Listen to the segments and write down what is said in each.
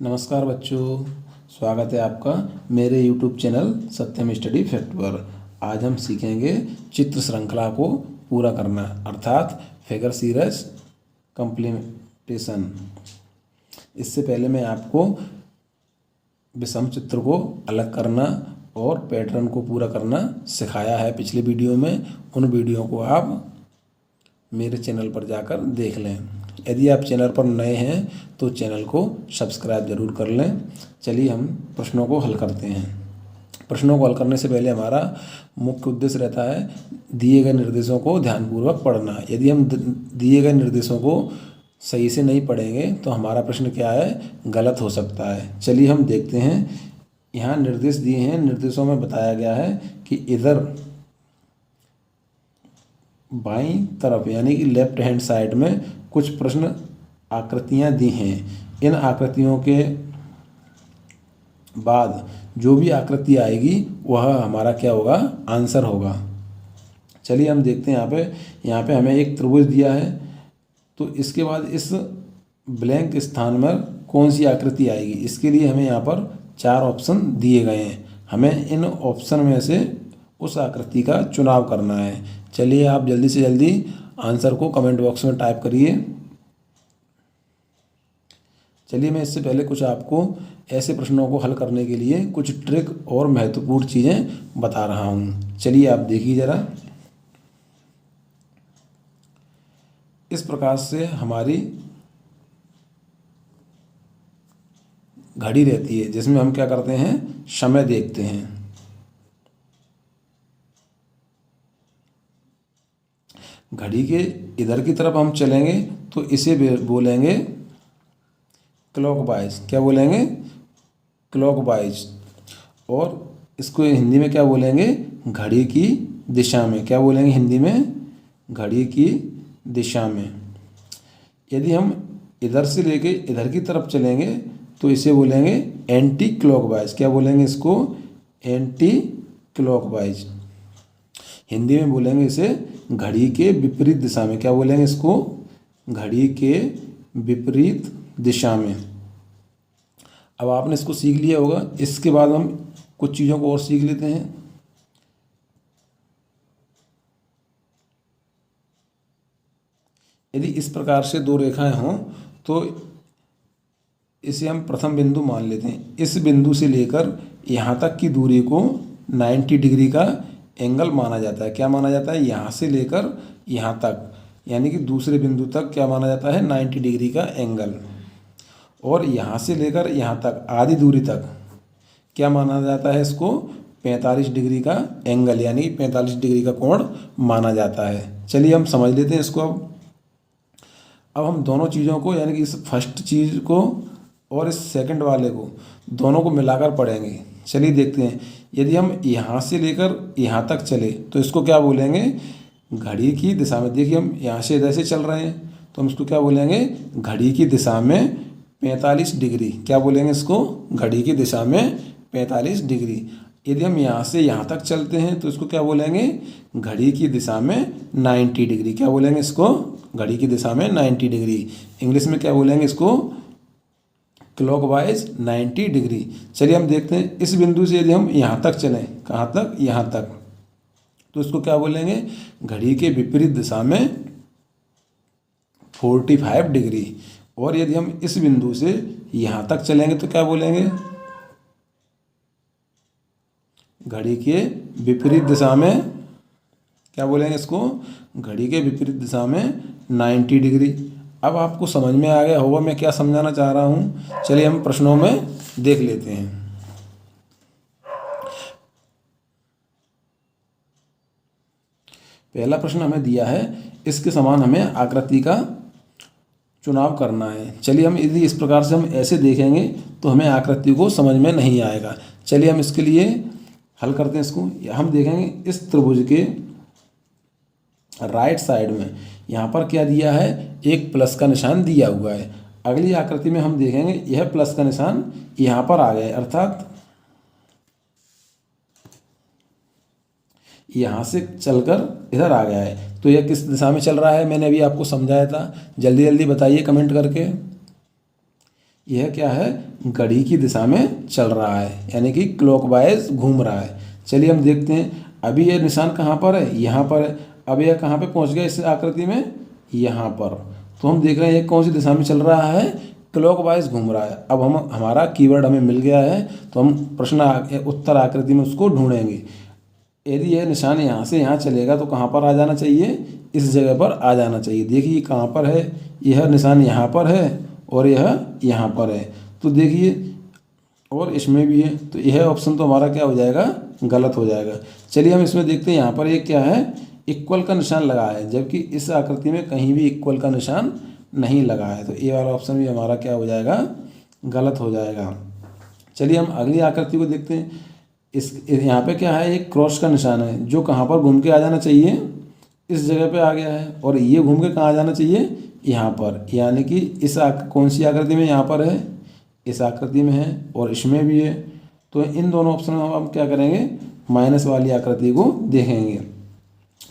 नमस्कार बच्चों, स्वागत है आपका मेरे YouTube चैनल सत्यम स्टडी फैक्ट पर। आज हम सीखेंगे चित्र श्रृंखला को पूरा करना अर्थात फिगर सीरीज कंप्लीमेंटेशन। इससे पहले मैं आपको विषम चित्र को अलग करना और पैटर्न को पूरा करना सिखाया है पिछले वीडियो में। उन वीडियो को आप मेरे चैनल पर जाकर देख लें। यदि आप चैनल पर नए हैं तो चैनल को सब्सक्राइब जरूर कर लें। चलिए हम प्रश्नों को हल करते हैं। प्रश्नों को हल करने से पहले हमारा मुख्य उद्देश्य रहता है दिए गए निर्देशों को ध्यानपूर्वक पढ़ना। यदि हम दिए गए निर्देशों को सही से नहीं पढ़ेंगे तो हमारा प्रश्न क्या है, गलत हो सकता है। चलिए हम देखते हैं। यहाँ निर्देश दिए हैं। निर्देशों में बताया गया है कि इधर बाईं तरफ यानी कि लेफ्ट हैंड साइड में कुछ प्रश्न आकृतियाँ दी हैं। इन आकृतियों के बाद जो भी आकृति आएगी वह हमारा क्या होगा, आंसर होगा। चलिए हम देखते हैं। यहाँ पे हमें एक त्रिभुज दिया है, तो इसके बाद इस ब्लैंक स्थान में कौन सी आकृति आएगी, इसके लिए हमें यहाँ पर 4 ऑप्शन दिए गए हैं। हमें इन ऑप्शन में से उस आकृति का चुनाव करना है। चलिए आप जल्दी से जल्दी आंसर को कमेंट बॉक्स में टाइप करिए। चलिए मैं इससे पहले कुछ आपको ऐसे प्रश्नों को हल करने के लिए कुछ ट्रिक और महत्वपूर्ण चीज़ें बता रहा हूँ। चलिए आप देखिए ज़रा। इस प्रकार से हमारी घड़ी रहती है जिसमें हम क्या करते हैं, समय देखते हैं। घड़ी के इधर की तरफ हम चलेंगे तो इसे बोलेंगे क्लॉकवाइज। क्या बोलेंगे, क्लॉकवाइज। और इसको हिंदी में क्या बोलेंगे, घड़ी की दिशा में। क्या बोलेंगे हिंदी में, घड़ी की दिशा में। यदि हम इधर से लेके इधर की तरफ चलेंगे तो इसे बोलेंगे एंटी क्लॉकवाइज। क्या बोलेंगे इसको, एंटी क्लॉकवाइज। हिंदी में बोलेंगे इसे घड़ी के विपरीत दिशा में। क्या बोलेंगे इसको, घड़ी के विपरीत दिशा में। अब आपने इसको सीख लिया होगा। इसके बाद हम कुछ चीज़ों को और सीख लेते हैं। यदि इस प्रकार से 2 रेखाएं हों तो इसे हम प्रथम बिंदु मान लेते हैं। इस बिंदु से लेकर यहाँ तक की दूरी को 90 डिग्री का एंगल माना जाता है। क्या माना जाता है, यहाँ से लेकर यहाँ तक यानी कि दूसरे बिंदु तक क्या माना जाता है, 90 डिग्री का एंगल। और यहाँ से लेकर यहाँ तक आधी दूरी तक क्या माना जाता है, इसको 45 डिग्री का एंगल यानी 45 डिग्री का कोण माना जाता है। चलिए हम समझ लेते हैं इसको। अब हम दोनों चीज़ों को यानी कि इस फर्स्ट चीज़ को और इस सेकंड वाले को दोनों को मिलाकर पढ़ेंगे। चलिए देखते हैं। यदि हम यहाँ से लेकर यहाँ तक चले तो इसको क्या बोलेंगे, घड़ी की दिशा में। देखिए हम यहाँ से इधर से चल रहे हैं तो हम इसको क्या बोलेंगे, घड़ी की दिशा में 45 डिग्री। क्या बोलेंगे इसको, घड़ी की दिशा में 45 डिग्री। यदि हम यहाँ से यहाँ तक चलते हैं तो इसको क्या बोलेंगे, घड़ी की दिशा में 90 डिग्री। क्या बोलेंगे इसको, घड़ी की दिशा में 90 डिग्री। इंग्लिश में क्या बोलेंगे इसको, क्लॉकवाइज 90 डिग्री। चलिए हम देखते हैं। इस बिंदु से यदि हम यहाँ तक चलें, कहाँ तक, यहाँ तक, तो इसको क्या बोलेंगे, घड़ी के विपरीत दिशा में 45 डिग्री। और यदि हम इस बिंदु से यहाँ तक चलेंगे तो क्या बोलेंगे, घड़ी के विपरीत दिशा में। क्या बोलेंगे इसको, घड़ी के विपरीत दिशा में 90 डिग्री। अब आपको समझ में आ गया होगा मैं क्या समझाना चाह रहा हूँ। चलिए हम प्रश्नों में देख लेते हैं। पहला प्रश्न हमें दिया है, इसके समान हमें आकृति का चुनाव करना है। चलिए हम यदि इस प्रकार से हम ऐसे देखेंगे तो हमें आकृति को समझ में नहीं आएगा। चलिए हम इसके लिए हल करते हैं इसको। हम देखेंगे इस त्रिभुज के राइट साइड में यहाँ पर क्या दिया है, एक प्लस का निशान दिया हुआ है। अगली आकृति में हम देखेंगे यह प्लस का निशान यहाँ पर आ गया है, अर्थात यहाँ से चलकर इधर आ गया है। तो यह किस दिशा में चल रहा है, मैंने अभी आपको समझाया था। जल्दी जल्दी बताइए कमेंट करके। यह क्या है, घड़ी की दिशा में चल रहा है, यानी कि क्लॉकवाइज घूम रहा है। चलिए हम देखते हैं, अभी यह निशान कहाँ पर है, यहाँ पर है। अब यह कहाँ पे पहुँच गया इस आकृति में, यहाँ पर। तो हम देख रहे हैं ये कौन सी दिशा में चल रहा है, क्लॉकवाइज घूम रहा है। अब हम हमारा कीवर्ड हमें मिल गया है, तो हम प्रश्न उत्तर आकृति में उसको ढूंढेंगे। यदि यह निशान यहाँ से यहाँ चलेगा तो कहाँ पर आ जाना चाहिए, इस जगह पर आ जाना चाहिए। देखिए कहाँ पर है, यह निशान यहाँ पर है और यह यहाँ पर है। तो देखिए और इसमें भी है, तो यह ऑप्शन तो हमारा क्या हो जाएगा, गलत हो जाएगा। चलिए हम इसमें देखते हैं, यहाँ पर एक क्या है, इक्वल का निशान लगा है, जबकि इस आकृति में कहीं भी इक्वल का निशान नहीं लगा है। तो ये वाला ऑप्शन भी हमारा क्या हो जाएगा, गलत हो जाएगा। चलिए हम अगली आकृति को देखते हैं। इस यहाँ पे क्या है, एक क्रॉस का निशान है, जो कहाँ पर घूम के आ जाना चाहिए, इस जगह पे आ गया है। और ये घूम के कहाँ आ जाना चाहिए, यहाँ पर, यानी कि इस कौन सी आकृति में, यहाँ पर है, इस आकृति में है और इसमें भी है। तो इन दोनों ऑप्शन में हम क्या करेंगे, माइनस वाली आकृति को देखेंगे।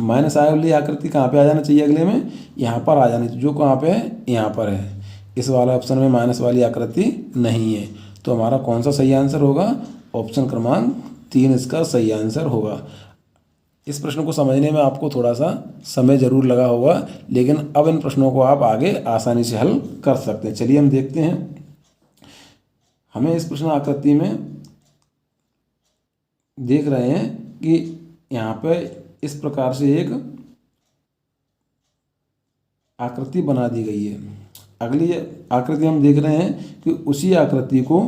माइनस वाली आकृति कहाँ पे आ जाना चाहिए, अगले में यहाँ पर आ जानी चाहिए, जो कहाँ पे है, यहाँ पर है। इस वाला ऑप्शन में माइनस वाली आकृति नहीं है। तो हमारा कौन सा सही आंसर होगा, ऑप्शन क्रमांक 3 इसका सही आंसर होगा। इस प्रश्न को समझने में आपको थोड़ा सा समय जरूर लगा होगा, लेकिन अब इन प्रश्नों को आप आगे आसानी से हल कर सकते हैं। चलिए हम देखते हैं, हमें इस प्रश्न आकृति में देख रहे हैं कि यहाँ पे इस प्रकार से एक आकृति बना दी गई है। अगली आकृति हम देख रहे हैं कि उसी आकृति को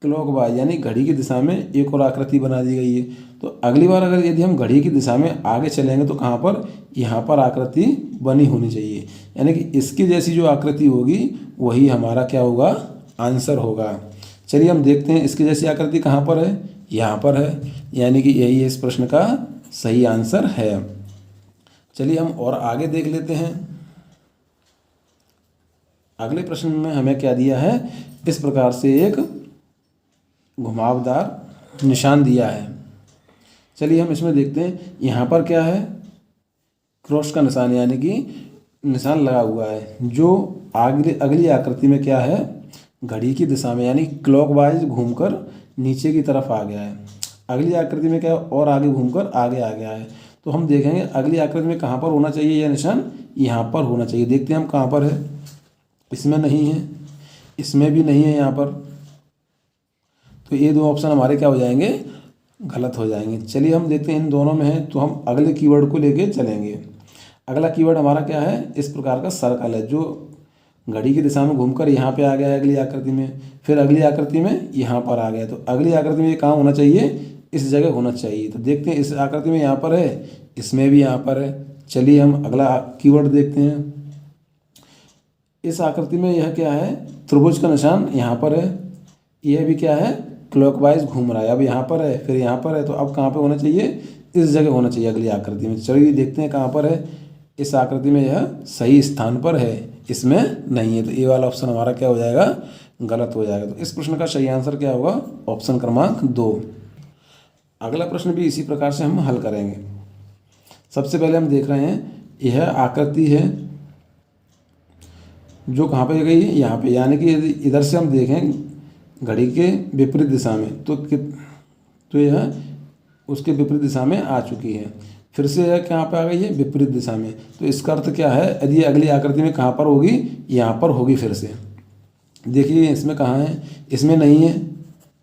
क्लॉकवाइज यानी घड़ी की दिशा में एक और आकृति बना दी गई है। तो अगली बार अगर यदि हम घड़ी की दिशा में आगे चलेंगे तो कहाँ पर, यहाँ पर आकृति बनी होनी चाहिए, यानी कि इसकी जैसी जो आकृति होगी वही हमारा क्या होगा, आंसर होगा। चलिए हम देखते हैं इसकी जैसी आकृति कहाँ पर है, यहाँ पर है, यानी कि यही इस प्रश्न का सही आंसर है। चलिए हम और आगे देख लेते हैं। अगले प्रश्न में हमें क्या दिया है, इस प्रकार से एक घुमावदार निशान दिया है। चलिए हम इसमें देखते हैं, यहाँ पर क्या है, क्रॉस का निशान, यानी कि निशान लगा हुआ है, जो अगली आकृति में क्या है, घड़ी की दिशा में यानी क्लॉकवाइज घूमकर नीचे की तरफ आ गया है। अगली आकृति में क्या है, और आगे घूमकर आगे आ गया है। तो हम देखेंगे अगली आकृति में कहाँ पर होना चाहिए यह निशान, यहाँ पर होना चाहिए। देखते हैं हम कहाँ पर है, इसमें नहीं है, इसमें भी नहीं है यहाँ पर। तो ये दो ऑप्शन हमारे क्या हो जाएंगे, गलत हो जाएंगे। चलिए हम देखते हैं इन दोनों में है, तो हम अगले कीवर्ड को लेके चलेंगे। अगला कीवर्ड हमारा क्या है, इस प्रकार का सर्कल है, जो घड़ी की दिशा में घूमकर यहाँ पे आ गया है अगली आकृति में, फिर अगली आकृति में यहाँ पर आ गया। तो अगली आकृति में ये कहाँ होना चाहिए, इस जगह होना चाहिए। तो देखते हैं इस आकृति में यहाँ पर है, इसमें भी यहाँ पर है। चलिए हम अगला कीवर्ड देखते हैं। इस आकृति में यह क्या है, त्रिभुज का निशान यहाँ पर है, यह भी क्या है, क्लॉकवाइज घूम रहा है। अब यहाँ पर है, फिर यहाँ पर है, तो अब कहाँ पे होना चाहिए, इस जगह होना चाहिए अगली आकृति में। चलिए देखते हैं कहाँ पर है, इस आकृति में यह सही स्थान पर है, इसमें नहीं है। तो ये वाला ऑप्शन हमारा क्या हो जाएगा, गलत हो जाएगा। तो इस प्रश्न का सही आंसर क्या होगा, ऑप्शन क्रमांक 2। अगला प्रश्न भी इसी प्रकार से हम हल करेंगे। सबसे पहले हम देख रहे हैं, यह आकृति है जो कहाँ पे गई है, यहाँ पे, यानी कि यदि इधर से हम देखें घड़ी के विपरीत दिशा में, तो यह उसके विपरीत दिशा में आ चुकी है। फिर से यह कहाँ पे आ गई है, विपरीत दिशा में। तो इसका अर्थ क्या है, यदि अगली आकृति में कहाँ पर होगी, यहाँ पर होगी फिर से। देखिए इसमें कहाँ है, इसमें नहीं है,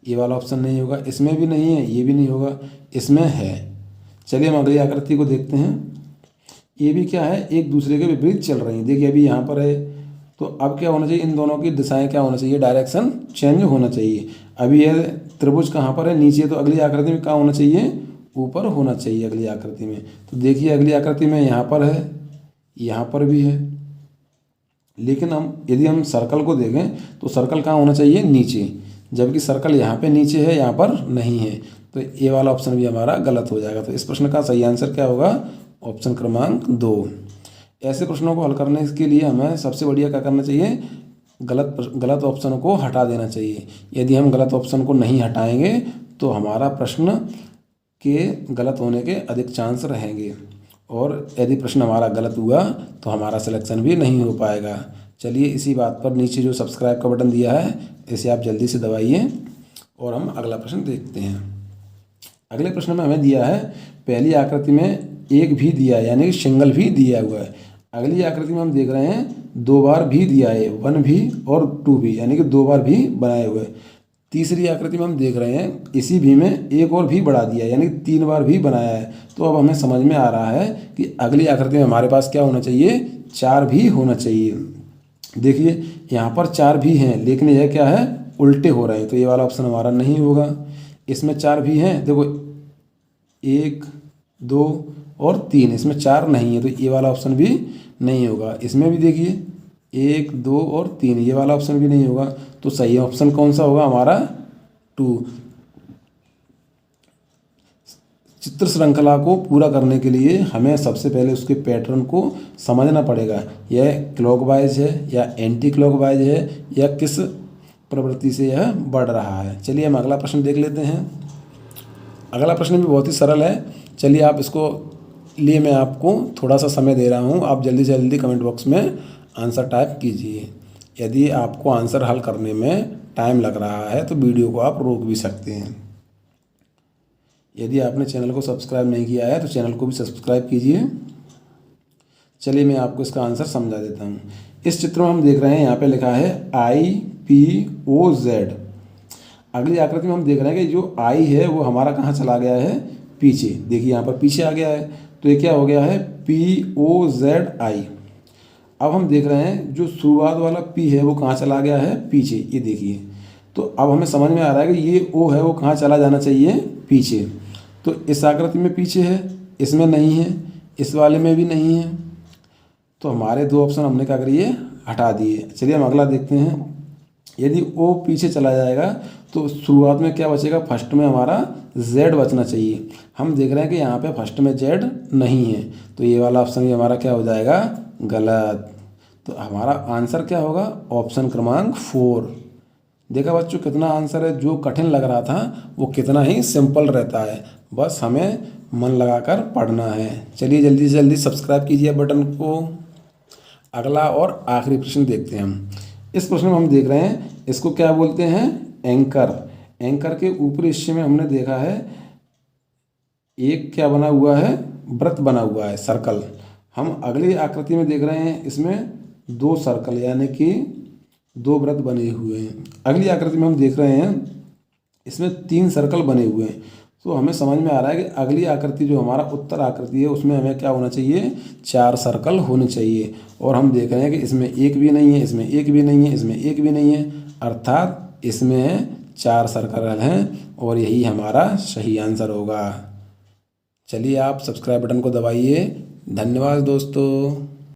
ये वाला ऑप्शन नहीं होगा, इसमें भी नहीं है, ये भी नहीं होगा, इसमें है। चलिए हम अगली आकृति को देखते हैं। ये भी क्या है, एक दूसरे के विपरीत चल रही हैं। देखिए अभी यहाँ पर है, तो अब क्या होना चाहिए, इन दोनों की दिशाएं क्या होना चाहिए, डायरेक्शन चेंज होना चाहिए। अभी यह त्रिभुज कहाँ पर है, नीचे, तो अगली आकृति में कहाँ होना चाहिए, ऊपर होना चाहिए अगली आकृति में। तो देखिए अगली आकृति में यहाँ पर है, यहाँ पर भी है, लेकिन यदि हम सर्कल को देखें तो सर्कल कहाँ होना चाहिए, नीचे, जबकि सर्कल यहाँ पे नीचे है, यहाँ पर नहीं है। तो ये वाला ऑप्शन भी हमारा गलत हो जाएगा। तो इस प्रश्न का सही आंसर क्या होगा, ऑप्शन क्रमांक 2। ऐसे प्रश्नों को हल करने के लिए हमें सबसे बढ़िया क्या करना चाहिए, गलत ऑप्शन को हटा देना चाहिए। यदि हम गलत ऑप्शन को नहीं हटाएंगे तो हमारा प्रश्न के गलत होने के अधिक चांस रहेंगे, और यदि प्रश्न हमारा गलत हुआ तो हमारा सिलेक्शन भी नहीं हो पाएगा। चलिए इसी बात पर नीचे जो सब्सक्राइब का बटन दिया है इसे आप जल्दी से दबाइए और हम अगला प्रश्न देखते हैं। अगले प्रश्न में हमें दिया है पहली आकृति में एक भी दिया है यानी कि सिंगल भी दिया हुआ है। अगली आकृति में हम देख रहे हैं 2 बार भी दिया है, 1 भी और 2 भी यानी कि 2 बार भी बनाए हुए। तीसरी आकृति में हम देख रहे हैं इसी भी में एक और भी बढ़ा दिया है यानी 3 बार भी बनाया है। तो अब हमें समझ में आ रहा है कि अगली आकृति में हमारे पास क्या होना चाहिए, 4 भी होना चाहिए। देखिए यहाँ पर 4 भी हैं लेकिन यह क्या है, उल्टे हो रहे हैं, तो ये वाला ऑप्शन हमारा नहीं होगा। इसमें 4 भी हैं, देखो 1 2 और 3, इसमें 4 नहीं है तो ये वाला ऑप्शन भी नहीं होगा। इसमें भी देखिए 1 2 और 3, ये वाला ऑप्शन भी नहीं होगा। तो सही ऑप्शन कौन सा होगा हमारा, 2। चित्र श्रृंखला को पूरा करने के लिए हमें सबसे पहले उसके पैटर्न को समझना पड़ेगा, यह क्लॉकवाइज है या एंटी क्लॉकवाइज है या किस प्रवृत्ति से यह बढ़ रहा है। चलिए हम अगला प्रश्न देख लेते हैं। अगला प्रश्न भी बहुत ही सरल है। चलिए आप इसको लिए मैं आपको थोड़ा सा समय दे रहा हूँ, आप जल्दी से जल्दी कमेंट बॉक्स में आंसर टाइप कीजिए। यदि आपको आंसर हल करने में टाइम लग रहा है तो वीडियो को आप रोक भी सकते हैं। यदि आपने चैनल को सब्सक्राइब नहीं किया है तो चैनल को भी सब्सक्राइब कीजिए। चलिए मैं आपको इसका आंसर समझा देता हूँ। इस चित्र में हम देख रहे हैं यहाँ पे लिखा है IPOZ। अगली आकृति में हम देख रहे हैं कि जो I है वो हमारा कहाँ चला गया है, पीछे। देखिए यहाँ पर पीछे आ गया है तो ये क्या हो गया है, POZI। अब हम देख रहे हैं जो शुरुआत वाला P है वो कहाँ चला गया है, पीछे। ये देखिए तो अब हमें समझ में आ रहा है कि ये O है वो कहाँ चला जाना चाहिए, पीछे। तो इस आकृति में पीछे है, इसमें नहीं है, इस वाले में भी नहीं है। तो हमारे 2 ऑप्शन हमने क्या करिए, हटा दिए। चलिए हम अगला देखते हैं। यदि O पीछे चला जाएगा तो शुरुआत में क्या बचेगा, फर्स्ट में हमारा Z बचना चाहिए। हम देख रहे हैं कि यहाँ पे फर्स्ट में Z नहीं है तो ये वाला ऑप्शन भी हमारा क्या हो जाएगा, गलत। तो हमारा आंसर क्या होगा, ऑप्शन क्रमांक 4। देखा बच्चों कितना आंसर है, जो कठिन लग रहा था वो कितना ही सिंपल रहता है, बस हमें मन लगाकर पढ़ना है। चलिए जल्दी से जल्दी सब्सक्राइब कीजिए बटन को। अगला और आखिरी प्रश्न देखते हैं हम। इस प्रश्न में हम देख रहे हैं इसको क्या बोलते हैं, एंकर। एंकर के ऊपरी हिस्से में हमने देखा है एक क्या बना हुआ है, वृत्त बना हुआ है, सर्कल। हम अगली आकृति में देख रहे हैं इसमें 2 सर्कल यानी कि 2 वृत्त बने हुए हैं। अगली आकृति में हम देख रहे हैं इसमें 3 सर्कल बने हुए हैं। तो हमें समझ में आ रहा है कि अगली आकृति जो हमारा उत्तर आकृति है उसमें हमें क्या होना चाहिए, 4 सर्कल होने चाहिए। और हम देख रहे हैं कि इसमें एक भी नहीं है, इसमें एक भी नहीं है, इसमें एक भी नहीं है, अर्थात इसमें 4 सर्कल हैं और यही हमारा सही आंसर होगा। चलिए आप सब्सक्राइब बटन को दबाइए। धन्यवाद दोस्तों।